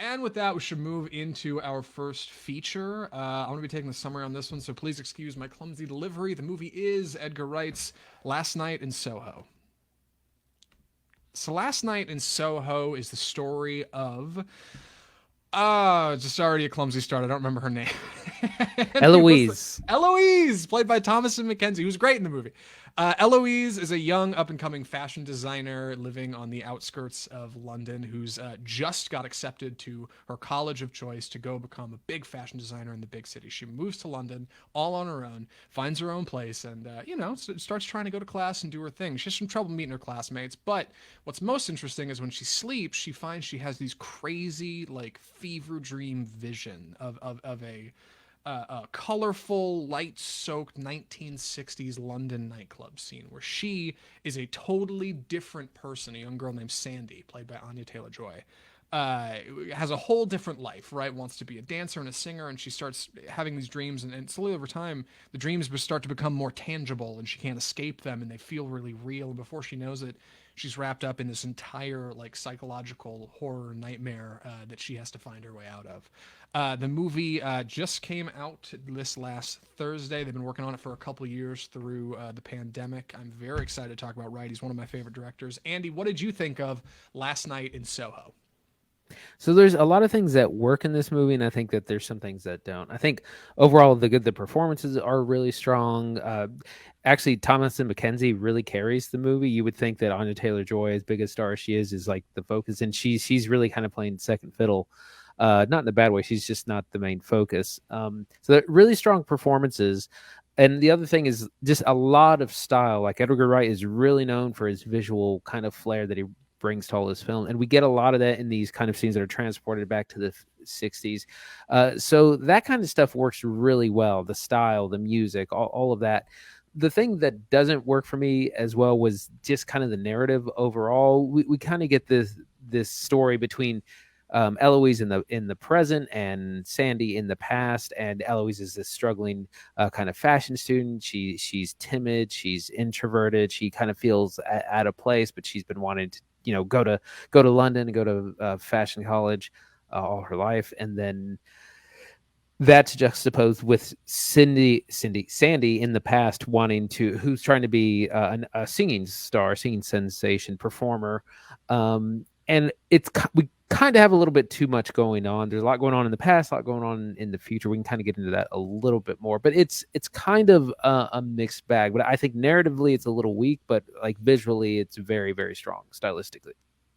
And with that, we should move into our first feature. I'm going to be taking the summary on this one, so please excuse my clumsy delivery. The movie is Edgar Wright's Last Night in Soho. So, Last Night in Soho is the story of. Just already a clumsy start. I don't remember her name. Eloise. Eloise, played by Thomasin Mckenzie, who's great in the movie. Eloise is a young up and coming fashion designer living on the outskirts of London who's just got accepted to her college of choice to go become a big fashion designer in the big city. She moves to London all on her own, finds her own place, and, starts trying to go to class and do her thing. She has some trouble meeting her classmates, but what's most interesting is when she sleeps, she finds she has these crazy, like, fever dream vision of a colorful, light-soaked 1960s London nightclub scene where she is a totally different person, a young girl named Sandy, played by Anya Taylor-Joy. Has a whole different life, right? Wants to be a dancer and a singer, and she starts having these dreams, and slowly over time, the dreams start to become more tangible, and she can't escape them, and they feel really real. And before she knows it, she's wrapped up in this entire like psychological horror nightmare that she has to find her way out of. The movie just came out this last Thursday. They've been working on it for a couple years through the pandemic. I'm very excited to talk about Wright. He's one of my favorite directors. Andy, what did you think of Last Night in Soho? So there's a lot of things that work in this movie, and I think that there's some things that don't. I think overall the performances are really strong. Actually, Thomasin Mckenzie really carries the movie. You would think that Anya Taylor Joy, as big a star as she is like the focus, and she's really kind of playing second fiddle. Not in a bad way. She's just not the main focus. So really strong performances. And the other thing is just a lot of style. Like Edgar Wright is really known for his visual kind of flair that he brings to all his film, and we get a lot of that in these kind of scenes that are transported back to the 60s. So that kind of stuff works really well. The style, the music, all of that. The thing that doesn't work for me as well was just kind of the narrative overall. We kind of get this story between Eloise in the present and Sandy in the past. And Eloise is this struggling kind of fashion student. She's timid, she's introverted, she kind of feels out of place, but she's been wanting to go to London and go to fashion college all her life, and then that's juxtaposed with Sandy in the past who's trying to be a singing star, singing sensation, performer, and we kind of have a little bit too much going on. There's a lot going on in the past, a lot going on in the future. We can kind of get into that a little bit more, but it's kind of a mixed bag. But I think narratively it's a little weak, but like visually it's very, very strong stylistically.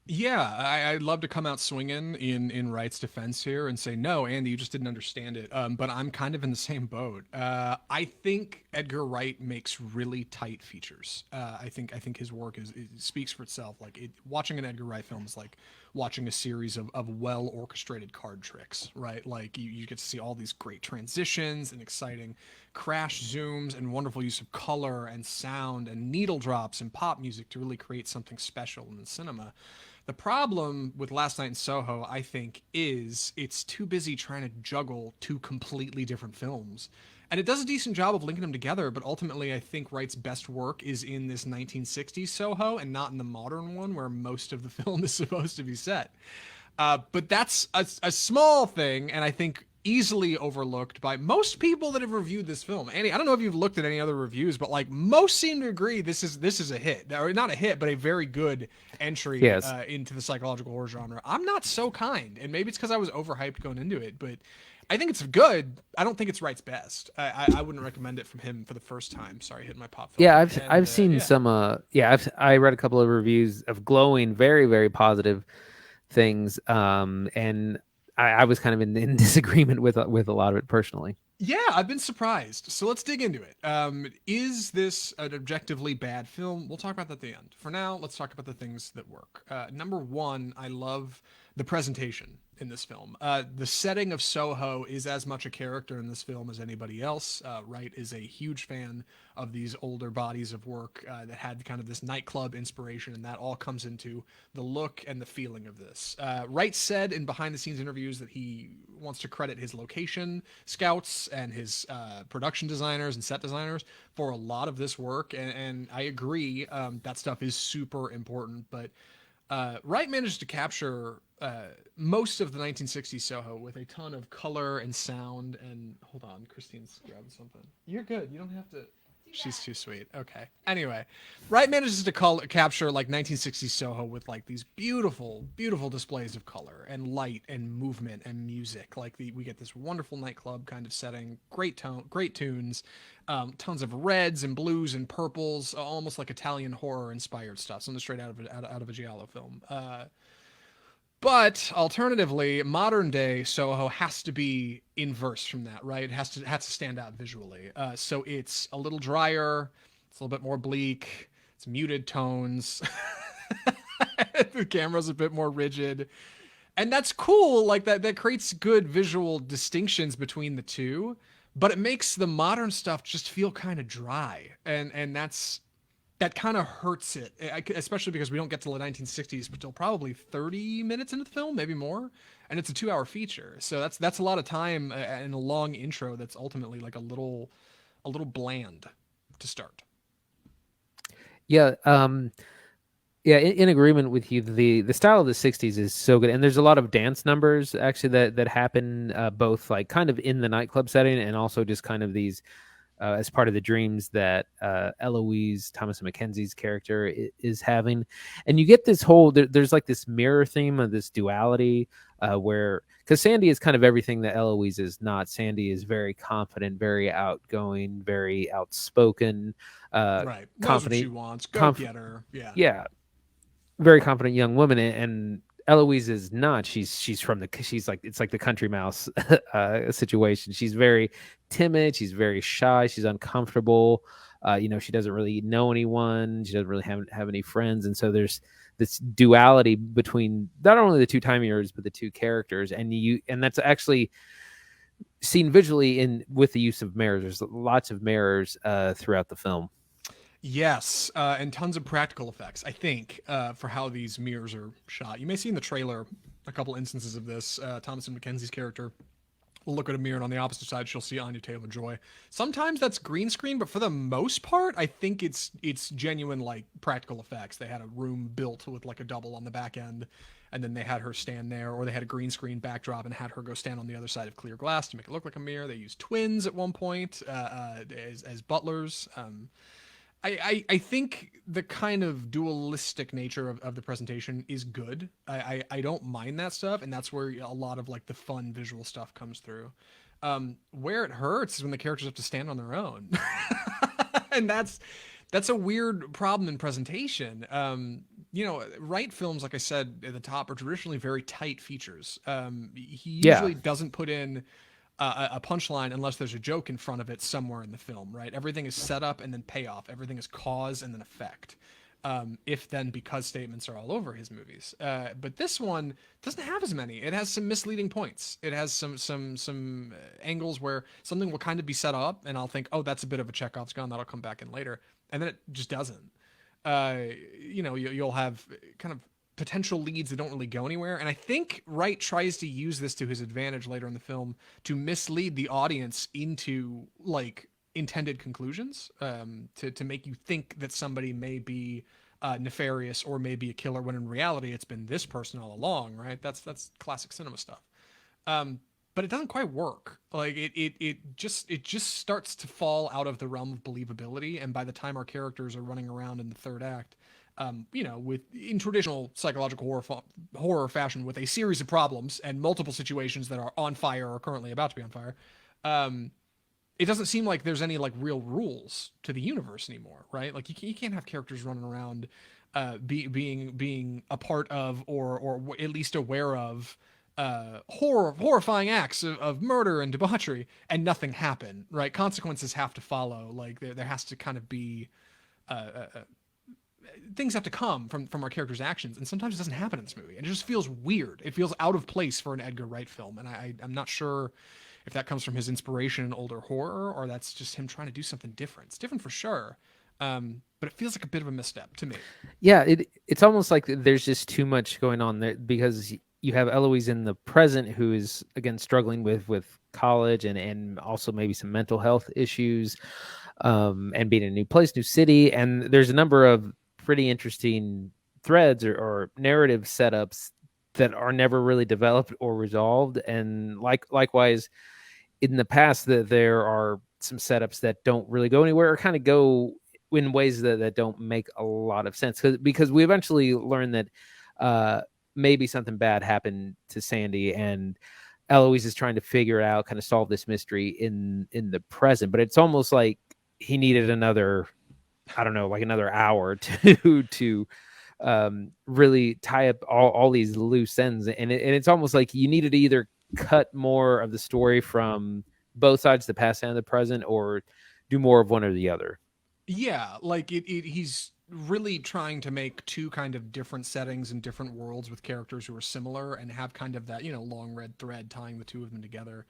Yeah, I'd love to come out swinging in Wright's defense here and say, no, Andy, you just didn't understand it. But I'm kind of in the same boat. I think Edgar Wright makes really tight features. I think his work it speaks for itself. Watching an Edgar Wright film is like watching a series of well orchestrated card tricks, right? Like you get to see all these great transitions and exciting crash zooms and wonderful use of color and sound and needle drops and pop music to really create something special in the cinema. The problem with Last Night in Soho, I think, is it's too busy trying to juggle two completely different films. And it does a decent job of linking them together, but ultimately, I think Wright's best work is in this 1960s Soho and not in the modern one where most of the film is supposed to be set. But that's a small thing, and I think easily overlooked by most people that have reviewed this film. Andy, I don't know if you've looked at any other reviews, but like most seem to agree this is a hit, or not a hit, but a very good entry Yes. into the psychological horror genre. I'm not so kind, and maybe it's because I was overhyped going into it, but I think it's good. I don't think it's Wright's best. I wouldn't recommend it from him for the first time. Sorry, hitting my pop Yeah, filter. I've seen some I read a couple of reviews of glowing, very, very positive things. And I was kind of in disagreement with a lot of it personally. Yeah, I've been surprised. So let's dig into it. Is this an objectively bad film? We'll talk about that at the end. For now, let's talk about the things that work. Number one, I love the presentation in this film. The setting of Soho is as much a character in this film as anybody else. Wright is a huge fan of these older bodies of work that had kind of this nightclub inspiration, and that all comes into the look and the feeling of this. Wright said in behind the scenes interviews that he wants to credit his location scouts and his production designers and set designers for a lot of this work, and I agree, that stuff is super important, but Wright managed to capture most of the 1960s Soho with a ton of color and sound. And hold on, Christine's grabbing something. You're good. You don't have to. She's too sweet. Okay. Anyway, Wright manages to capture like 1960s Soho with like these beautiful, beautiful displays of color and light and movement and music. Like we get this wonderful nightclub kind of setting, great tone, great tunes, tons of reds and blues and purples, almost like Italian horror inspired stuff, something straight out of a giallo film. But alternatively, modern day Soho has to be inverse from that, right? It has to stand out visually. So it's a little drier, it's a little bit more bleak, it's muted tones. The camera's a bit more rigid. And that's cool, like that creates good visual distinctions between the two, but it makes the modern stuff just feel kind of dry. And that kind of hurts it, especially because we don't get to the 1960s until probably 30 minutes into the film, maybe more, and it's a 2-hour feature. So that's a lot of time and a long intro that's ultimately like a little bland to start. Yeah, yeah, in agreement with you. The style of the '60s is so good, and there's a lot of dance numbers actually that happen both like kind of in the nightclub setting and also just kind of these as part of the dreams that Eloise, Thomasin McKenzie's character, is having. And you get this whole, there's like this mirror theme of this duality where, because Sandy is kind of everything that Eloise is not. Sandy is very confident, very outgoing, very outspoken, Right. Knows what she wants. Go get her. Yeah. Yeah. Very confident young woman. And Eloise is not. She's like, it's like the country mouse situation. She's very timid. She's very shy. She's uncomfortable. She doesn't really know anyone. She doesn't really have any friends. And so there's this duality between not only the two time periods, but the two characters. And that's actually seen visually with the use of mirrors. There's lots of mirrors throughout the film. Yes, and tons of practical effects, I think, for how these mirrors are shot. You may see in the trailer a couple instances of this. Thomasin McKenzie's character will look at a mirror, and on the opposite side, she'll see Anya Taylor-Joy. Sometimes that's green screen, but for the most part, I think it's genuine, like, practical effects. They had a room built with, like, a double on the back end, and then they had her stand there, or they had a green screen backdrop and had her go stand on the other side of clear glass to make it look like a mirror. They used twins at one point as butlers. I think the kind of dualistic nature of the presentation is good. I don't mind that stuff, and that's where a lot of like the fun visual stuff comes through. Where it hurts is when the characters have to stand on their own, and that's a weird problem in presentation. Wright films, like I said at the top, are traditionally very tight features. He usually doesn't put in a punchline unless there's a joke in front of it somewhere in the film, right? Everything is set up and then payoff. Everything is cause and then effect. If then because statements are all over his movies. But this one doesn't have as many. It has some misleading points. It has some angles where something will kind of be set up and I'll think, oh, that's a bit of a Chekhov's gun that'll come back in later. And then it just doesn't. You'll have kind of potential leads that don't really go anywhere. And I think Wright tries to use this to his advantage later in the film to mislead the audience into like intended conclusions, to make you think that somebody may be nefarious or may be a killer when in reality it's been this person all along, right? That's classic cinema stuff. But it doesn't quite work. Like it just starts to fall out of the realm of believability. And by the time our characters are running around in the third act, in traditional psychological horror fashion, with a series of problems and multiple situations that are on fire or currently about to be on fire, it doesn't seem like there's any like real rules to the universe anymore, right? Like you can't have characters running around being a part of or at least aware of horrifying acts of murder and debauchery and nothing happen, right? Consequences have to follow. Like there has to kind of be things have to come from our characters' actions, and sometimes it doesn't happen in this movie, and it just feels weird. It feels out of place for an Edgar Wright film, and I'm not sure if that comes from his inspiration in older horror or that's just him trying to do something different. It's different for sure, but it feels like a bit of a misstep to me. Yeah, it's almost like there's just too much going on there because you have Eloise in the present who is again struggling with college and also maybe some mental health issues, and being in a new place, new city, and there's a number of pretty interesting threads or narrative setups that are never really developed or resolved. And likewise, in the past, that there are some setups that don't really go anywhere or kind of go in ways that don't make a lot of sense, because we eventually learn that uh, maybe something bad happened to Sandy, and Eloise is trying to figure it out, kind of solve this mystery in the present. But it's almost like he needed another, I don't know, like another hour to really tie up all these loose ends. And it's almost like you needed to either cut more of the story from both sides, the past and the present, or do more of one or the other. Yeah, like he's really trying to make two kind of different settings and different worlds with characters who are similar and have kind of that, long red thread tying the two of them together.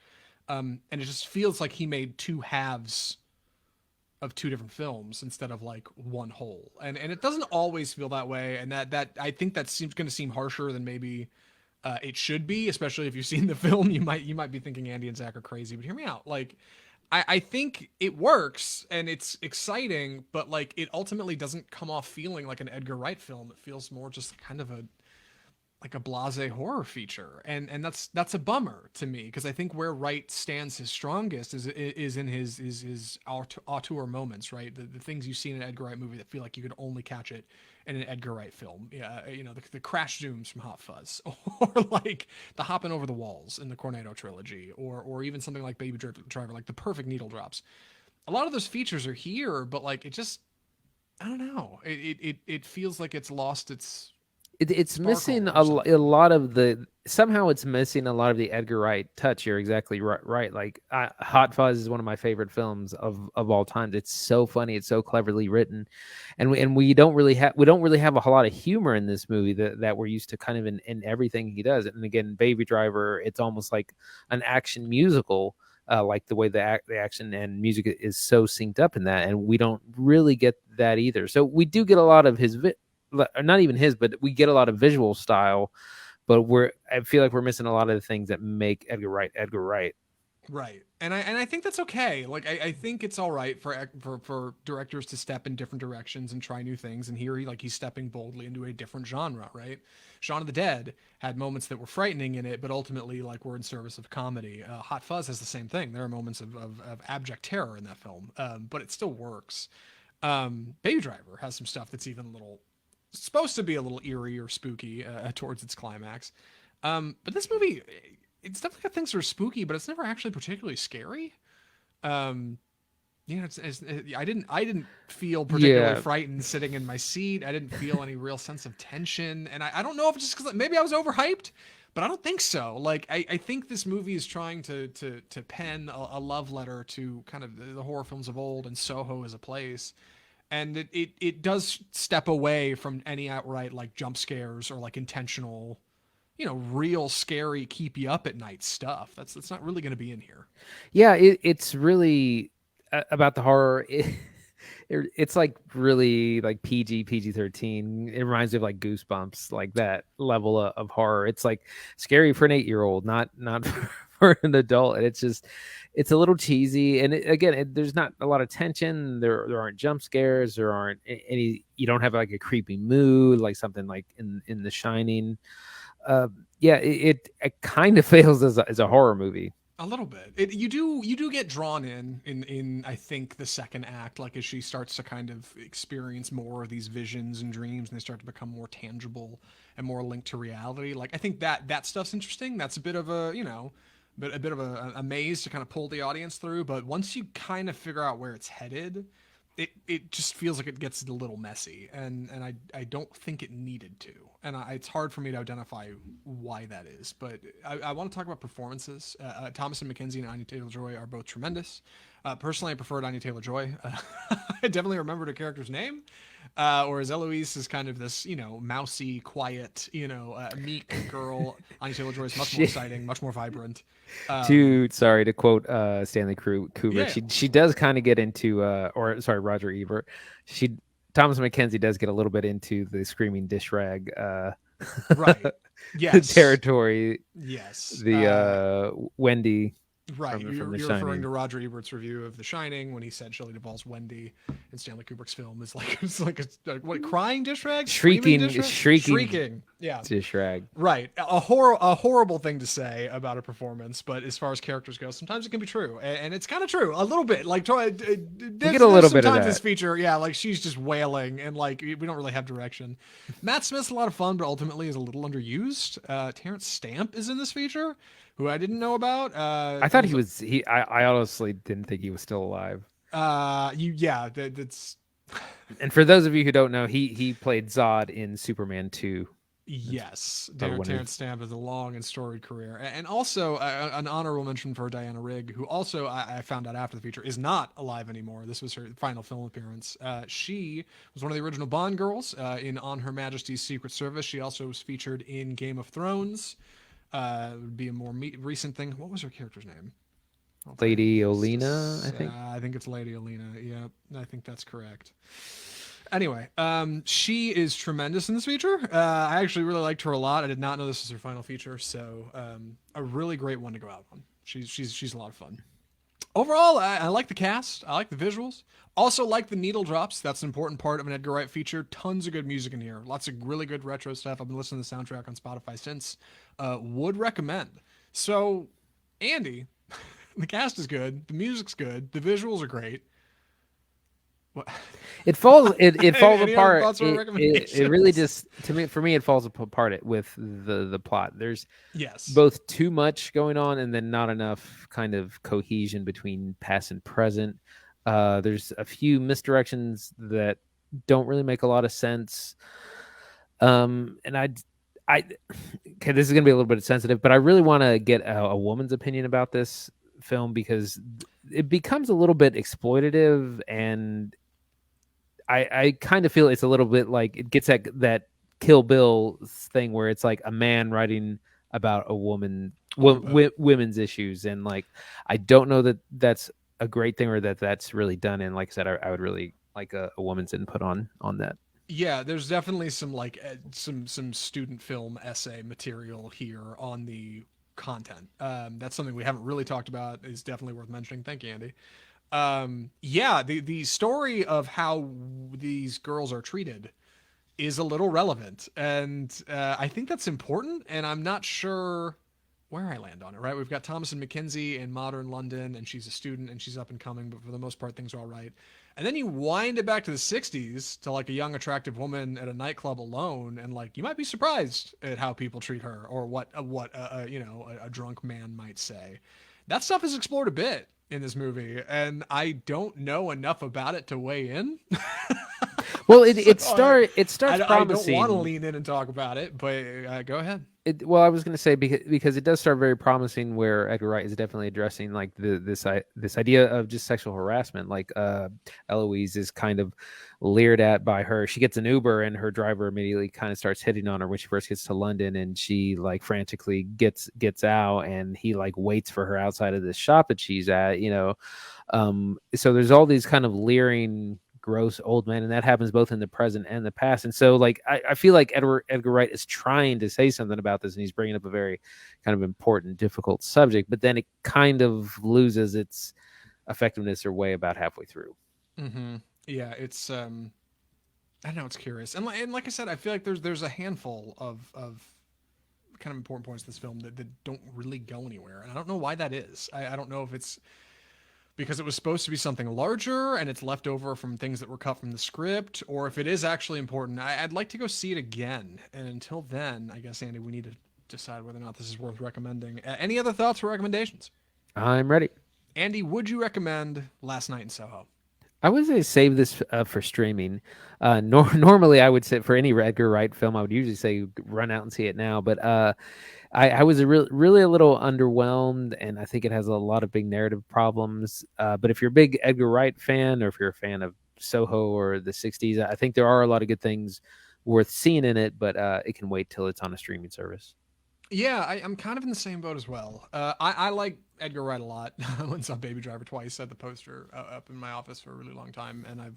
And it just feels like he made two halves of two different films instead of like one whole. And it doesn't always feel that way. And that I think that seems going to seem harsher than maybe it should be, especially if you've seen the film. You might be thinking Andy and Zach are crazy, but hear me out. Like I think it works and it's exciting, but like it ultimately doesn't come off feeling like an Edgar Wright film. It feels more just kind of a blasé horror feature, and that's a bummer to me, because I think where Wright stands his strongest is in his auteur moments, right? The things you see in an Edgar Wright movie that feel like you could only catch it in an Edgar Wright film. Yeah, the crash zooms from Hot Fuzz, or like the hopping over the walls in the Cornetto trilogy, or even something like Baby Driver, like the perfect needle drops. A lot of those features are here, but like it just, I don't know. It feels like it's lost its It's missing sparkle or something. a lot of the, somehow it's missing a lot of the Edgar Wright touch. You're exactly right. Like Hot Fuzz is one of my favorite films of all time. It's so funny, it's so cleverly written, and we don't really have a whole lot of humor in this movie that we're used to kind of in everything he does. And again, Baby Driver, it's almost like an action musical. Like the way the action and music is so synced up in that, and we don't really get that either. So we do get a lot of his not even his, but we get a lot of visual style, but I feel like we're missing a lot of the things that make Edgar Wright Edgar Wright. Right. And I think that's okay. Like I think it's all right for directors to step in different directions and try new things. And here he's stepping boldly into a different genre, right? Shaun of the Dead had moments that were frightening in it, but ultimately like were in service of comedy. Hot Fuzz has the same thing. There are moments of abject terror in that film, but it still works. Baby Driver has some stuff that's even a little supposed to be a little eerie or spooky towards its climax. But this movie, it's definitely got things that are spooky, but it's never actually particularly scary. Um, I didn't feel particularly Yeah, frightened sitting in my seat. I didn't feel any real sense of tension, and I don't know if it's just because maybe I was overhyped, but I don't think so. Like I think this movie is trying to pen a love letter to kind of the horror films of old and Soho as a place. And it does step away from any outright like jump scares or like intentional, real scary keep you up at night stuff. That's not really going to be in here. yeah, it's really about the horror. It's like really like PG 13. It reminds me of like Goosebumps, like that level of horror. It's like scary for an 8-year-old, not for an adult. And it's a little cheesy. And there's not a lot of tension. There aren't jump scares. There aren't any. You don't have like a creepy mood, like something like in The Shining. Yeah, it kind of fails as a horror movie. A little bit. You do get drawn in I think the second act, like as she starts to kind of experience more of these visions and dreams, and they start to become more tangible and more linked to reality. Like I think that stuff's interesting. That's a bit of a bit of a maze to kind of pull the audience through. But once you kind of figure out where it's headed, it just feels like it gets a little messy, and I don't think it needed to, and it's hard for me to identify why that is. But I want to talk about performances. Thomasin, Mckenzie, and Anya Taylor-Joy are both tremendous. Personally, I preferred Anya Taylor-Joy. I definitely remembered her character's name, whereas Eloise is kind of this, mousy, quiet, meek girl. Anya Taylor-Joy is much more exciting, much more vibrant. Sorry to quote Stanley Kubrick. Yeah, She does kind of get into or sorry, Roger Ebert. Thomas Mckenzie does get a little bit into the screaming dish rag right. Yes. territory. Yes. The Wendy. Right, from The you're referring Shining. to Roger Ebert's review of The Shining when he said Shelley Duvall's Wendy in Stanley Kubrick's film is like it's like a what, crying dish rag, screaming dish rag, Shrieking shrieking. Yeah, to Shrag. right. A horrible thing to say about a performance, but as far as characters go, sometimes it can be true, and it's kind of true a little bit. Like get a little bit of sometimes this that. feature, yeah, like she's just wailing, and like we don't really have direction. Matt Smith's a lot of fun, but ultimately is a little underused. Terence Stamp is in this feature, who I didn't know about. I thought he was. I honestly didn't think he was still alive. That's And for those of you who don't know, he played Zod in Superman 2. yes. Probably one of Terrence Stamp has a long and storied career, and also an honorable mention for Diana Rigg, who also I found out after the feature is not alive anymore. This was her final film appearance. She was one of the original Bond girls in On Her Majesty's Secret Service. She also was featured in Game of Thrones. Would be a more recent thing. What was her character's name? Lady Olena, I think. I think it's Lady Olena. Yeah, I think that's correct. Anyway, she is tremendous in this feature. I actually really liked her a lot. I did not know this was her final feature, so a really great one to go out on. She's a lot of fun. Overall, I like the cast. I like the visuals. Also like the needle drops. That's an important part of an Edgar Wright feature. Tons of good music in here. Lots of really good retro stuff. I've been listening to the soundtrack on Spotify since. Would recommend. So, Andy, the cast is good. The music's good. The visuals are great. What? It falls falls Any other apart. thoughts or It really just for me it falls apart with the plot. There's Yes. both too much going on and then not enough kind of cohesion between past and present. There's a few misdirections that don't really make a lot of sense. And okay, this is gonna be a little bit sensitive, but I really want to get a woman's opinion about this film because it becomes a little bit exploitative, and I kind of feel it's a little bit like it gets at that Kill Bill thing where it's like a man writing about a woman, women's issues, and like I don't know that that's a great thing or that that's really done. And like I said, I would really like a woman's input on that. Yeah, there's definitely some like some student film essay material here on the content. That's something we haven't really talked about. Is definitely worth mentioning. Thank you, Andy. Yeah, the story of how these girls are treated is a little relevant, and I think that's important. And I'm not sure where I land on it. Right, we've got Thomasin Mckenzie in modern London, and she's a student and she's up and coming, but for the most part, things are all right. And then you wind it back to the 60s to like a young, attractive woman at a nightclub alone, and like you might be surprised at how people treat her or what a drunk man might say. That stuff is explored a bit in this movie, and I don't know enough about it to weigh in. Well, it starts promising. I don't want to lean in and talk about it, but go ahead. Well, I was going to say because it does start very promising, where Edgar Wright is definitely addressing like this idea of just sexual harassment. Like Eloise is kind of leered at by her. She gets an Uber, and her driver immediately kind of starts hitting on her when she first gets to London, and she like frantically gets out, and he like waits for her outside of this shop that she's at. So there's all these kind of leering, gross old men, and that happens both in the present and the past. And so like I feel like Edgar Wright is trying to say something about this, and he's bringing up a very kind of important, difficult subject, but then it kind of loses its effectiveness or way about halfway through. Mm-hmm. Yeah, it's I don't know, it's curious, and like I said, I feel like there's a handful of kind of important points in this film that don't really go anywhere, and I don't know why that is. I don't know if it's because it was supposed to be something larger and it's left over from things that were cut from the script, or if it is actually important. I'd like to go see it again. And until then, I guess, Andy, we need to decide whether or not this is worth recommending. Any other thoughts or recommendations? I'm ready. Andy, would you recommend Last Night in Soho? I would say save this for streaming. Normally, I would say for any Edgar Wright film, I would usually say run out and see it now. But I was really a little underwhelmed, and I think it has a lot of big narrative problems. But if you're a big Edgar Wright fan, or if you're a fan of Soho or the 60s, I think there are a lot of good things worth seeing in it, but it can wait till it's on a streaming service. Yeah, I'm kind of in the same boat as well. I like Edgar Wright a lot. I went and saw Baby Driver twice at the poster up in my office for a really long time, and I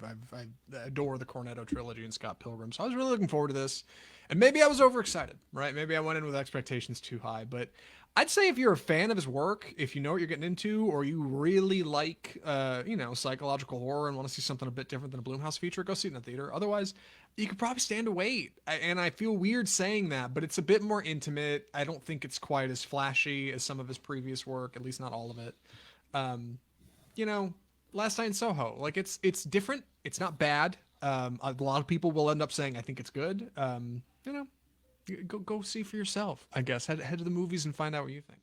adore the Cornetto trilogy and Scott Pilgrim. So I was really looking forward to this, and maybe I was overexcited, right? Maybe I went in with expectations too high, but I'd say if you're a fan of his work, if you know what you're getting into, or you really like, psychological horror and want to see something a bit different than a Blumhouse feature, go see it in the theater. Otherwise, you could probably stand to wait. And I feel weird saying that, but it's a bit more intimate. I don't think it's quite as flashy as some of his previous work, at least not all of it. Um, you know, Last Night in Soho, like it's different. It's not bad. A lot of people will end up saying I think it's good. Go see for yourself. I guess head to the movies and find out what you think.